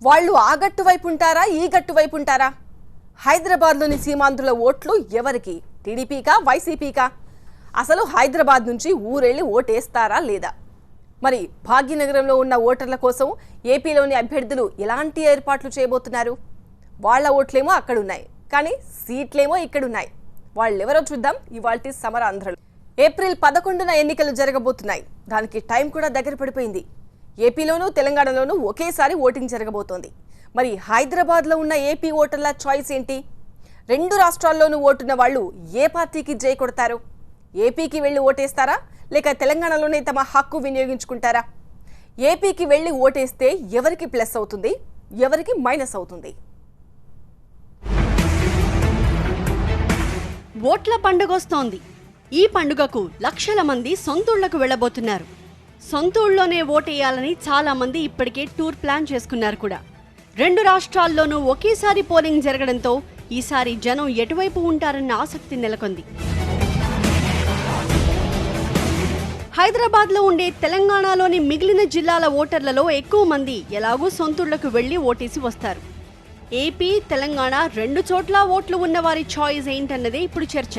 వాళ్ళు ఆ గట్టు వైపు ఉంటారా ఈ గట్టు వైపు ఉంటారా? హైదరాబాద్లోని సీమాంధ్రుల ఓట్లు ఎవరికి? టీడీపీకా వైసీపీకా? అసలు హైదరాబాద్ నుంచి ఊరెళ్ళి ఓటేస్తారా లేదా? మరి భాగ్యనగరంలో ఉన్న ఓటర్ల కోసం ఏపీలోని అభ్యర్థులు ఎలాంటి ఏర్పాట్లు చేయబోతున్నారు? వాళ్ళ ఓట్లేమో అక్కడున్నాయి, కానీ సీట్లేమో ఇక్కడున్నాయి. వాళ్ళెవరో చూద్దాం ఇవాల్టి సమరాంధ్రలో. ఏప్రిల్ 11న ఎన్నికలు జరగబోతున్నాయి. దానికి టైం కూడా దగ్గర పడిపోయింది. ఏపీలోనూ తెలంగాణలోనూ ఒకేసారి ఓటింగ్ జరగబోతోంది. మరి హైదరాబాద్లో ఉన్న ఏపీ ఓటర్ల చాయిస్ ఏంటి? రెండు రాష్ట్రాల్లోనూ ఓటున్న వాళ్ళు ఏ పార్టీకి జై కొడతారు? ఏపీకి వెళ్ళి ఓటేస్తారా, లేక తెలంగాణలోనే తమ హక్కు వినియోగించుకుంటారా? ఏపీకి వెళ్ళి ఓటేస్తే ఎవరికి ప్లస్ అవుతుంది, ఎవరికి మైనస్ అవుతుంది? ఓట్ల పండుగొస్తోంది. ఈ పండుగకు లక్షల మంది సొంతూళ్లకు వెళ్లబోతున్నారు. సొంతూళ్లోనే ఓటేయాలని చాలా మంది ఇప్పటికే టూర్ ప్లాన్ చేసుకున్నారు కూడా. రెండు రాష్ట్రాల్లోనూ ఒకేసారి పోలింగ్ జరగడంతో ఈసారి జనం ఎటువైపు ఉంటారన్న ఆసక్తి నెలకొంది. హైదరాబాద్లో ఉండే తెలంగాణలోని మిగిలిన జిల్లాల ఓటర్లలో ఎక్కువ మంది ఎలాగూ సొంతూళ్లకు వెళ్లి ఓటేసి వస్తారు. ఏపీ, తెలంగాణ రెండు చోట్ల ఓట్లు ఉన్నవారి చాయిస్ ఏంటన్నదే ఇప్పుడు చర్చ.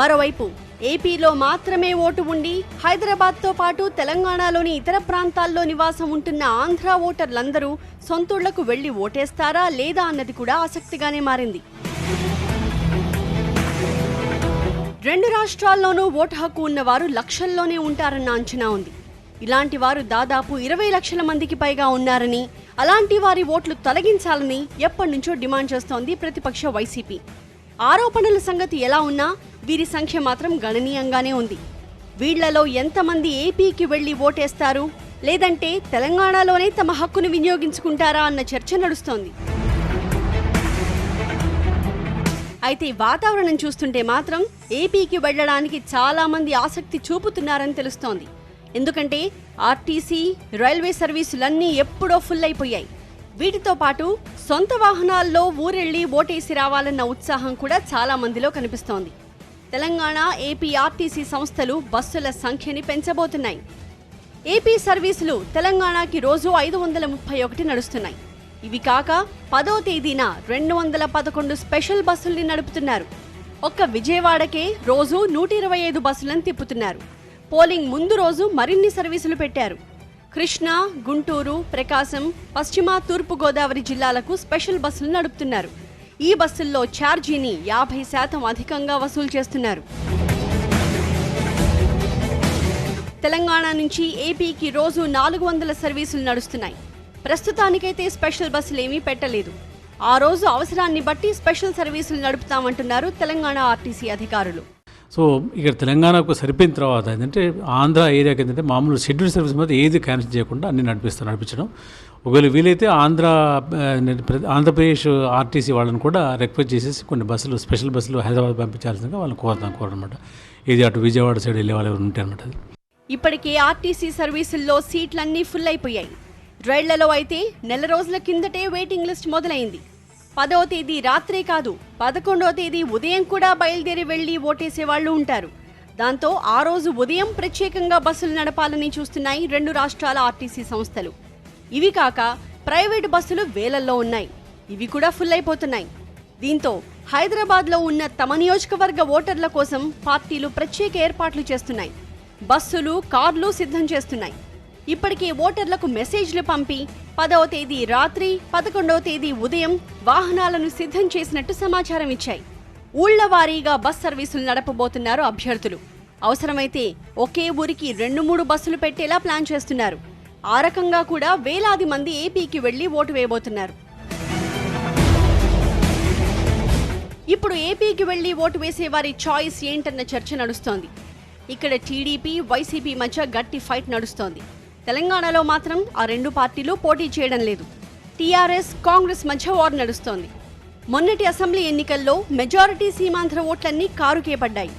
మరోవైపు ఏపీలో మాత్రమే ఓటు ఉండి హైదరాబాద్తో పాటు తెలంగాణలోని ఇతర ప్రాంతాల్లో నివాసం ఉంటున్న ఆంధ్ర ఓటర్లందరూ సొంతూళ్లకు వెళ్లి ఓటేస్తారా లేదా అన్నది కూడా ఆసక్తిగానే మారింది. రెండు రాష్ట్రాల్లోనూ ఓటు హక్కు ఉన్నవారు లక్షల్లోనే ఉంటారన్న అంచనా ఉంది. ఇలాంటి వారు దాదాపు 20 లక్షల మందికి పైగా ఉన్నారని, అలాంటి వారి ఓట్లు తొలగించాలని ఎప్పటినుంచో డిమాండ్ చేస్తోంది ప్రతిపక్ష వైసీపీ. ఆరోపణల సంగతి ఎలా ఉన్నా వీరి సంఖ్య మాత్రం గణనీయంగానే ఉంది. వీళ్లలో ఎంతమంది ఏపీకి వెళ్లి ఓటేస్తారు, లేదంటే తెలంగాణలోనే తమ హక్కును వినియోగించుకుంటారా అన్న చర్చ నడుస్తోంది. అయితే వాతావరణం చూస్తుంటే మాత్రం ఏపీకి వెళ్లడానికి చాలా మంది ఆసక్తి చూపుతున్నారని తెలుస్తోంది. ఎందుకంటే ఆర్టీసీ, రైల్వే సర్వీసులన్నీ ఎప్పుడో ఫుల్ అయిపోయాయి. వీటితో పాటు సొంత వాహనాల్లో ఊరెళ్లి ఓటేసి రావాలన్న ఉత్సాహం కూడా చాలా మందిలో కనిపిస్తోంది. తెలంగాణ, ఏపీ ఆర్టీసీ సంస్థలు బస్సుల సంఖ్యని పెంచబోతున్నాయి. ఏపీ సర్వీసులు తెలంగాణకి రోజు 531 నడుస్తున్నాయి. ఇవి కాక 10వ తేదీన 211 స్పెషల్ బస్సుల్ని నడుపుతున్నారు. ఒక్క విజయవాడకే రోజు 125 బస్సులను తిప్పుతున్నారు. పోలింగ్ ముందు రోజు మరిన్ని సర్వీసులు పెట్టారు. కృష్ణా, గుంటూరు, ప్రకాశం, పశ్చిమ, తూర్పు గోదావరి జిల్లాలకు స్పెషల్ బస్సులు నడుపుతున్నారు. ఈ బస్సుల్లో ఛార్జీని 50% అధికంగా వసూలు చేస్తున్నారు. తెలంగాణ నుంచి ఏపీకి రోజు 400 సర్వీసులు నడుస్తున్నాయి. ప్రస్తుతానికైతే స్పెషల్ బస్సులు ఏమీ పెట్టలేదు. ఆ రోజు అవసరాన్ని బట్టి స్పెషల్ సర్వీసులు నడుపుతామంటున్నారు తెలంగాణ ఆర్టీసీ అధికారులు. సో ఇక్కడ తెలంగాణకు సరిపోయిన తర్వాత ఏంటంటే ఆంధ్ర ఏరియాకి ఏంటంటే మామూలు షెడ్యూల్ సర్వీస్ మీద ఏది క్యాన్సిల్ చేయకుండా అన్ని నడిపించడం. ఒకవేళ వీలైతే ఆంధ్రప్రదేశ్ ఆర్టీసీ వాళ్ళని కూడా రిక్వెస్ట్ చేసేసి కొన్ని బస్సులు, స్పెషల్ బస్సులు హైదరాబాద్ పంపించాల్సిందిగా వాళ్ళని కోరనమాట. ఇది అటు విజయవాడ సైడ్ వెళ్ళే వాళ్ళు ఉంటాయి అనమాట. ఇప్పటికే ఆర్టీసీ సర్వీసుల్లో సీట్లన్నీ ఫుల్ అయిపోయాయి. రైళ్లలో అయితే నెల రోజుల కిందటే వెయిటింగ్ లిస్ట్ మొదలైంది. 10వ తేదీ రాత్రే కాదు, 11వ తేదీ ఉదయం కూడా బయలుదేరి వెళ్లి ఓటేసే వాళ్లు ఉంటారు. దాంతో ఆ రోజు ఉదయం ప్రత్యేకంగా బస్సులు నడపాలని చూస్తున్నాయి రెండు రాష్ట్రాల ఆర్టీసీ సంస్థలు. ఇవి కాక ప్రైవేటు బస్సులు వేలల్లో ఉన్నాయి. ఇవి కూడా ఫుల్ అయిపోతున్నాయి. దీంతో హైదరాబాద్లో ఉన్న తమ నియోజకవర్గ ఓటర్ల కోసం పార్టీలు ప్రత్యేక ఏర్పాట్లు చేస్తున్నాయి. బస్సులు, కార్లు సిద్ధం చేస్తున్నాయి. ఇప్పటికే ఓటర్లకు మెసేజ్లు పంపి 10వ తేదీ రాత్రి, 11వ తేదీ ఉదయం వాహనాలను సిద్ధం చేసినట్టు సమాచారం ఇచ్చాయి. ఊళ్ల వారీగా బస్ సర్వీసులు నడపబోతున్నారు అభ్యర్థులు. అవసరమైతే ఒకే ఊరికి 2-3 బస్సులు పెట్టేలా ప్లాన్ చేస్తున్నారు. ఆ రకంగా కూడా వేలాది మంది ఏపీకి వెళ్లి ఓటు వేయబోతున్నారు. ఇప్పుడు ఏపీకి వెళ్లి ఓటు వేసే వారి చాయిస్ ఏంటన్న చర్చ నడుస్తోంది. ఇక్కడ టీడీపీ, వైసీపీ మధ్య గట్టి ఫైట్ నడుస్తోంది. తెలంగాణలో మాత్రం ఆ రెండు పార్టీలు పోటీ చేయడం లేదు. టీఆర్ఎస్, కాంగ్రెస్ మధ్య వార్ నడుస్తోంది. మొన్నటి అసెంబ్లీ ఎన్నికల్లో మెజారిటీ సీమాంధ్ర ఓట్లన్నీ కారుకే పడ్డాయి.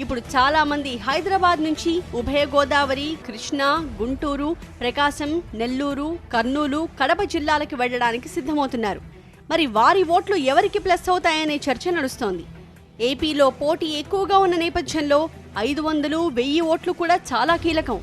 ఇప్పుడు చాలా మంది హైదరాబాద్ నుంచి ఉభయ గోదావరి, కృష్ణా, గుంటూరు, ప్రకాశం, నెల్లూరు, కర్నూలు, కడప జిల్లాలకు వెళ్లడానికి సిద్ధమవుతున్నారు. మరి వారి ఓట్లు ఎవరికి ప్లస్ అవుతాయనే చర్చ నడుస్తోంది. ఏపీలో పోటీ ఎక్కువగా ఉన్న నేపథ్యంలో 500, 1000 ఓట్లు కూడా చాలా కీలకం.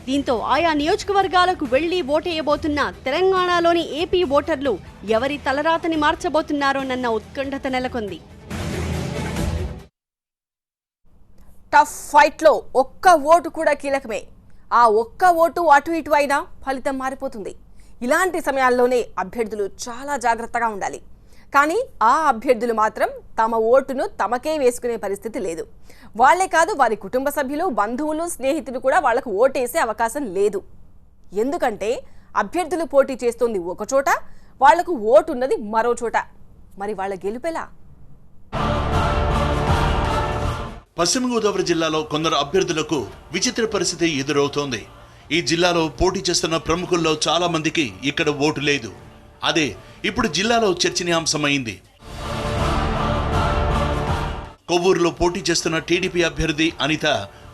దీంతో ఆయా నియోజకవర్గాలకు వెళ్లి ఓటేయబోతున్న తెలంగాణలోని ఏపీ ఓటర్లు ఎవరి తలరాతని మార్చబోతున్నారోనన్న ఉత్కంఠత నెలకొంది. టఫ్ ఫైట్లో ఒక్క ఓటు కూడా కీలకమే. ఆ ఒక్క ఓటు అటు ఇటు అయినా ఫలితం మారిపోతుంది. ఇలాంటి సమయాల్లోనే అభ్యర్థులు చాలా జాగ్రత్తగా ఉండాలి. కానీ ఆ అభ్యర్థులు మాత్రం తమ ఓటును తమకే వేసుకునే పరిస్థితి లేదు. వాళ్లే కాదు, వారి కుటుంబ సభ్యులు, బంధువులు, స్నేహితులు కూడా వాళ్లకు ఓటేసే అవకాశం లేదు. ఎందుకంటే అభ్యర్థులు పోటీ చేస్తోంది ఒక చోట, వాళ్లకు ఓటు ఉన్నది మరో చోట. మరి వాళ్ళ గెలుపెలా? పశ్చిమ గోదావరి జిల్లాలో కొందరు అభ్యర్థులకు విచిత్ర పరిస్థితి ఎదురవుతోంది. ఈ జిల్లాలో పోటీ చేస్తున్న ప్రముఖుల్లో చాలా మందికి ఇక్కడ ఓటు లేదు. అదే ఇప్పుడు జిల్లాలో చర్చనీయాంశమైంది. కొవ్వూరులో పోటీ చేస్తున్న టీడీపీ అభ్యర్థి అనిత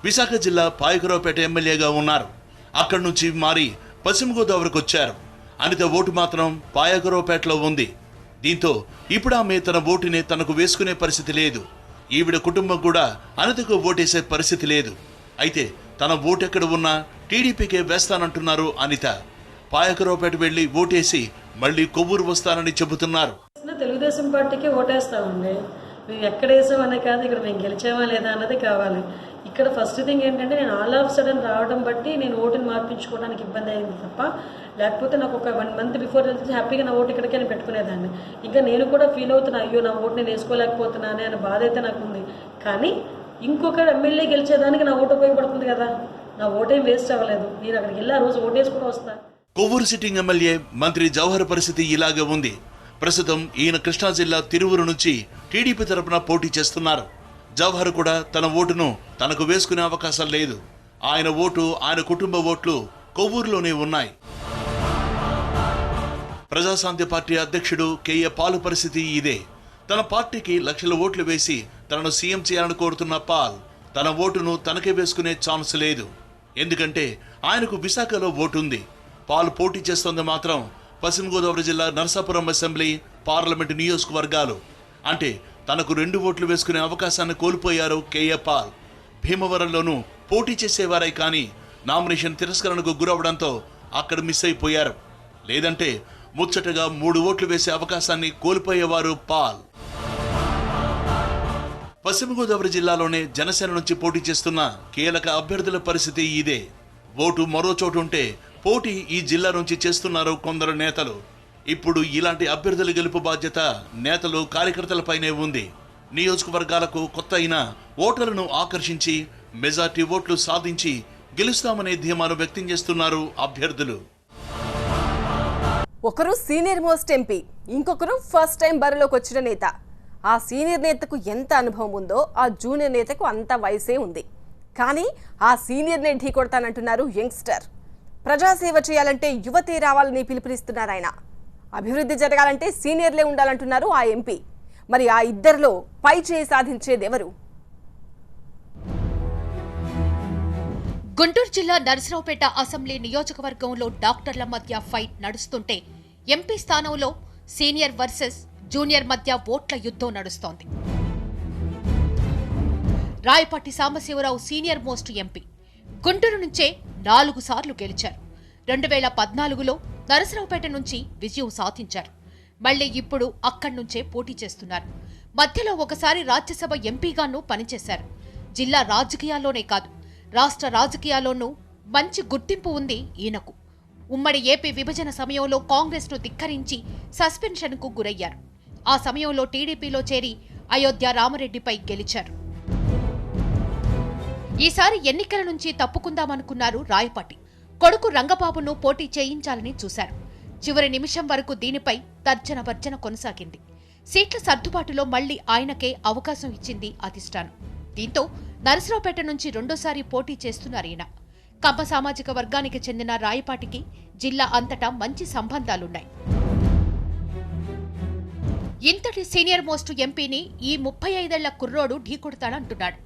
విశాఖ జిల్లా పాయకరావుపేట ఎమ్మెల్యేగా ఉన్నారు. అక్కడి నుంచి మారి పశ్చిమ గోదావరికి వచ్చారు. అనిత ఓటు మాత్రం పాయకరావుపేటలో ఉంది. దీంతో ఇప్పుడు ఆమె తన ఓటుని తనకు వేసుకునే పరిస్థితి లేదు. ఈవిడ కుటుంబం కూడా అనితకు ఓటేసే పరిస్థితి లేదు. అయితే తన ఓటెక్కడ ఉన్నా టీడీపీకే వేస్తానంటున్నారు అనిత. పాయకరావుపేట వెళ్లి ఓటేసి మళ్లీ కొవ్వూరు వస్తానని చెబుతున్నారు. తెలుగుదేశం పార్టీకి ఓటేస్తామండి. మేము ఎక్కడ వేసామనే కాదు, ఇక్కడ మేము గెలిచామా లేదా అన్నది కావాలి. ఇక్కడ ఫస్ట్ థింగ్ ఏంటంటే నేను ఆల్ ఆఫ్ సడన్ రావడం బట్టి నేను ఓటుని మార్పించుకోవడానికి ఇబ్బంది అయింది తప్ప, లేకపోతే నాకు ఒక 1 month బిఫోర్ తెలిసి హ్యాపీగా నా ఓటు ఇక్కడికి నేను పెట్టుకునేదాన్ని. ఇంకా నేను కూడా ఫీల్ అవుతున్నా, అయ్యో నా ఓటు నేను వేసుకోలేకపోతున్నానే అనే బాధ అయితే నాకు ఉంది. కానీ ఇంకొక ఎమ్మెల్యే గెలిచేదానికి నా ఓటు ఉపయోగపడుతుంది కదా. నా ఓటేం వేస్ట్ అవ్వలేదు. నేను అక్కడికి వెళ్ళి ఆ రోజు ఓటేసుకుని వస్తాను. కొవ్వూరు సిట్టింగ్ ఎమ్మెల్యే మంత్రి జవహర్ పరిస్థితి ఇలాగే ఉంది. ప్రస్తుతం ఈయన కృష్ణా జిల్లా తిరువురు నుంచి టీడీపీ తరపున పోటీ చేస్తున్నారు. జవహర్ కూడా తన ఓటును తనకు వేసుకునే అవకాశం లేదు. ఆయన ఓటు, ఆయన కుటుంబ ఓట్లు కొవ్వూరులోనే ఉన్నాయి. ప్రజాశాంతి పార్టీ అధ్యక్షుడు కేఏ పాల్ పరిస్థితి ఇదే. తన పార్టీకి లక్షల ఓట్లు వేసి తనను సీఎం చేయాలని కోరుతున్న పాల్ తన ఓటును తనకే వేసుకునే ఛాన్స్ లేదు. ఎందుకంటే ఆయనకు విశాఖలో ఓటుంది. పాల్ పోటీ చేస్తోంది మాత్రం పశ్చిమ గోదావరి జిల్లా నరసాపురం అసెంబ్లీ, పార్లమెంటు నియోజకవర్గాలు. అంటే తనకు 2 ఓట్లు వేసుకునే అవకాశాన్ని కోల్పోయారు కేఏ పాల్. భీమవరంలోనూ పోటీ చేసేవారే కానీ నామినేషన్ తిరస్కరణకు గురవడంతో అక్కడ మిస్ అయిపోయారు. లేదంటే ముచ్చటగా 3 ఓట్లు వేసే అవకాశాన్ని కోల్పోయేవారు పాల్. పశ్చిమ గోదావరి జిల్లాలోనే జనసేన నుంచి పోటీ చేస్తున్న కీలక అభ్యర్థుల పరిస్థితి ఇదే. ఓటు మరో చోటు ఉంటే పోటీ ఈ జిల్లా నుంచి చేస్తున్నారు కొందరు నేతలు. ఇప్పుడు ఇలాంటి అభ్యర్థుల గెలుపు బాధ్యత నేతలు, కార్యకర్తలపైనే ఉంది. నియోజకవర్గాలకు కొత్త అయిన ఓటర్లను ఆకర్షించి మెజార్టీ ఓట్లు సాధించి గెలుస్తామనే ధీమాను వ్యక్తం చేస్తున్నారు అభ్యర్థులు. ఒకరు సీనియర్ మోస్ట్ ఎంపీ, ఇంకొకరు ఫస్ట్ టైం బరిలోకి వచ్చిన నేత. ఆ సీనియర్ నేతకు ఎంత అనుభవం ఉందో ఆ జూనియర్ నేతకు అంత వయసే ఉంది. కానీ ఆ సీనియర్నే ఢీ కొడతానంటున్నారు యంగ్స్టర్. ప్రజాసేవ చేయాలంటే యువతే రావాలని పిలుపునిస్తున్నారు ఆయన. అభివృద్ధి జరగాలంటే సీనియర్లే ఉండాలంటున్నారు ఆ ఎంపీ. మరి ఆ ఇద్దరిలో పై చేయి సాధించేదెవరు? గుంటూరు జిల్లా నరసరావుపేట అసెంబ్లీ నియోజకవర్గంలో డాక్టర్ల మధ్య ఫైట్ నడుస్తుంటే ఎంపీ స్థానంలో సీనియర్ వర్సెస్ జూనియర్ మధ్య ఓట్ల యుద్ధం నడుస్తోంది. Rayapati Sambasivarao senior most MP. Guntur నుంచే 4 సార్లు గెలిచారు. 2014లో నరసరావుపేట నుంచి విజయం సాధించారు. మళ్లీ ఇప్పుడు అక్కడి నుంచే పోటీ చేస్తున్నారు. మధ్యలో ఒకసారి రాజ్యసభ ఎంపీగానూ పనిచేశారు. జిల్లా రాజకీయాల్లోనే కాదు, రాష్ట్ర రాజకీయాల్లోనూ మంచి గుర్తింపు ఉంది ఈయనకు. ఉమ్మడి ఏపీ విభజన సమయంలో కాంగ్రెస్ను ధిక్కరించి సస్పెన్షన్కు గురయ్యారు. ఆ సమయంలో టీడీపీలో చేరి అయోధ్య రామరెడ్డిపై గెలిచారు. ఈసారి ఎన్నికల నుంచి తప్పుకుందామనుకున్నారు రాయపాటి. కొడుకు రంగబాబును పోటీ చేయించాలని చూశారు. చివరి నిమిషం వరకు దీనిపై తర్జన భర్జన కొనసాగింది. సీట్ల సర్దుబాటులో మళ్లీ ఆయనకే అవకాశం ఇచ్చింది అధిష్టానం. దీంతో నరసరావుపేట నుంచి రెండోసారి పోటీ చేస్తున్నారు ఈయన. కమ్మ సామాజిక వర్గానికి చెందిన రాయపాటికి జిల్లా అంతటా మంచి సంబంధాలున్నాయి. ఇంతటి సీనియర్ మోస్ట్ ఎంపీని ఈ 35 ఏళ్ల కుర్రోడు ఢీకొడతాడంటున్నాడు.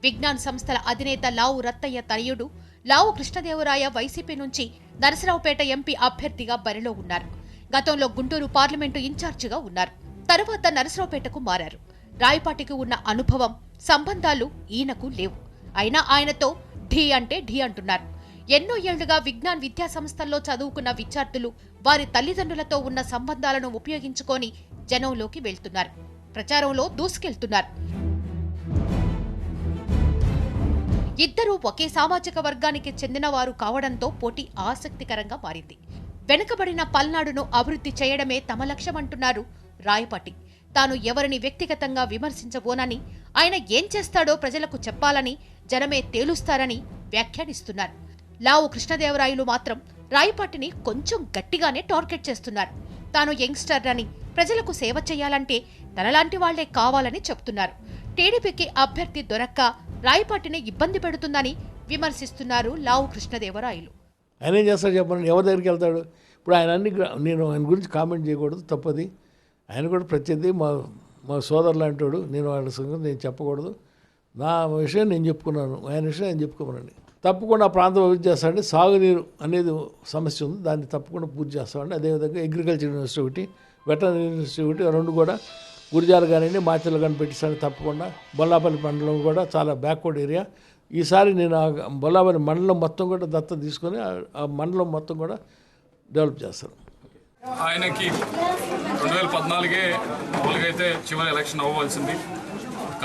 విజ్ఞాన్ సంస్థల అధినేత లావు రత్తయ్య తనయుడు లావు కృష్ణదేవరాయ వైసీపీ నుంచి నరసరావుపేట ఎంపీ అభ్యర్థిగా బరిలో ఉన్నారు. గతంలో గుంటూరు పార్లమెంటు ఇన్ఛార్జిగా ఉన్నారు. తరువాత నరసరావుపేటకు మారారు. రాయపాటికి ఉన్న అనుభవం, సంబంధాలు ఈయనకు లేవు. అయినా ఆయనతో ఢీ అంటే ఢీ అంటున్నారు. ఎన్నో ఏళ్లుగా విజ్ఞాన్ విద్యా సంస్థల్లో చదువుకున్న విద్యార్థులు వారి తల్లిదండ్రులతో ఉన్న సంబంధాలను ఉపయోగించుకొని జనంలోకి వెళ్తున్నారు, ప్రచారంలో దూసుకెళ్తున్నారు. ఇద్దరూ ఒకే సామాజిక వర్గానికి చెందినవారు కావడంతో పోటీ ఆసక్తికరంగా మారింది. వెనుకబడిన పల్నాడును అభివృద్ధి చేయడమే తమ లక్ష్యమంటున్నారు రాయపాటి. తాను ఎవరిని వ్యక్తిగతంగా విమర్శించబోనని, ఆయన ఏం చేస్తాడో ప్రజలకు చెప్పాలని, జనమే తేలుస్తారని వ్యాఖ్యానిస్తున్నారు. లావు కృష్ణదేవరాయలు మాత్రం రాయపాటిని కొంచెం గట్టిగానే టార్గెట్ చేస్తున్నారు. తాను యంగ్స్టర్ అని, ప్రజలకు సేవ చేయాలంటే తనలాంటి వాళ్లే కావాలని చెప్తున్నారు. టీడీపీకి అభ్యర్థి దొరక్క రాయపాటిని ఇబ్బంది పెడుతుందని విమర్శిస్తున్నారు లావు కృష్ణదేవరాయలు. ఆయన ఏం చేస్తాడు చెప్పండి, ఎవరి దగ్గరికి వెళ్తాడు? ఇప్పుడు ఆయన నేను ఆయన గురించి కామెంట్ చేయకూడదు, తప్పది. ఆయన కూడా ప్రత్యర్థి, మా సోదరు లాంటి నేను వాళ్ళ సంగతి నేను చెప్పకూడదు. నా విషయం నేను చెప్పుకున్నాను, ఆయన విషయం ఆయన చెప్పుకోమనండి. తప్పకుండా ఆ ప్రాంతం అభివృద్ధి చేస్తామండి. సాగునీరు అనేది సమస్య ఉంది, దాన్ని తప్పకుండా పూర్తి చేస్తామండి. అదేవిధంగా అగ్రికల్చర్ యూనివర్సిటీ ఒకటి, వెటర్నరీ యూనివర్సిటీ ఒకటి, రెండు కూడా గురిజాలు కానివ్వండి, మాచర్లు కానీ పెట్టిస్తాను తప్పకుండా. బొల్లాపల్లి మండలం కూడా చాలా బ్యాక్వర్డ్ ఏరియా. ఈసారి నేను బొల్లాపల్లి మండలం మొత్తం కూడా దత్తత తీసుకొని ఆ మండలం మొత్తం కూడా డెవలప్ చేస్తాను. ఆయనకి 2014 మామూలుగా అయితే చివరి ఎలక్షన్ అవ్వవలసింది,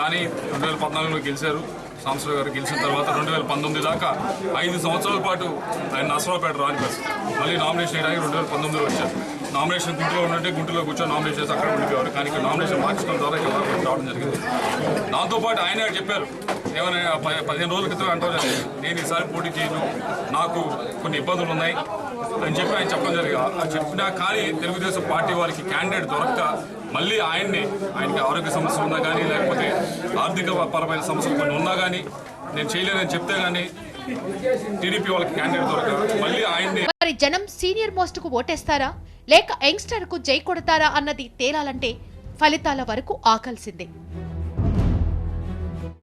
కానీ 2014లో గెలిచారు. సాంబశివరావు గారు గెలిచిన తర్వాత 2019 దాకా 5 సంవత్సరాల పాటు ఆయన నరసరావుపేట రాని పరిస్థితి. మళ్ళీ నామినేషన్ చేయడానికి 2019లో వచ్చారు. నామినేషన్ గుంటూరులో ఉన్నట్టే గుంటూరులో కూర్చొని నామినేషన్ చేసి అక్కడ ఉండిపోయారు. కానీ ఇక్కడ నామినేషన్ మార్చడం ద్వారా ఇక్కడ రావడం జరిగింది. దాంతోపాటు ఆయన చెప్పారు, ఏమైనా 15 రోజుల క్రితం అంటారు, నేను ఈసారి పోటీ చేయను, నాకు కొన్ని ఇబ్బందులు ఉన్నాయి అని చెప్పి ఆయన చెప్పడం జరిగింది. చెప్పినా కానీ తెలుగుదేశం పార్టీ వారికి క్యాండిడేట్ దొరక్క మళ్ళీ ఆయనకి ఆరోగ్య సమస్యలు ఉన్నా కానీ, లేకపోతే ఆర్థిక పరమైన సమస్యలు కొన్ని ఉన్నా కానీ, నేను చేయలేదని చెప్తే కానీ టీడీపీ వాళ్ళకి క్యాండిడేట్ దొరక మళ్ళీ ఆయన్ని. మరి జనం సీనియర్ మోస్ట్ కు ఓటేస్తారా లేక యంగ్స్టర్ కు జై కొడతారా అన్నది తేలాలంటే ఫలితాల వరకు ఆగాల్సిందే.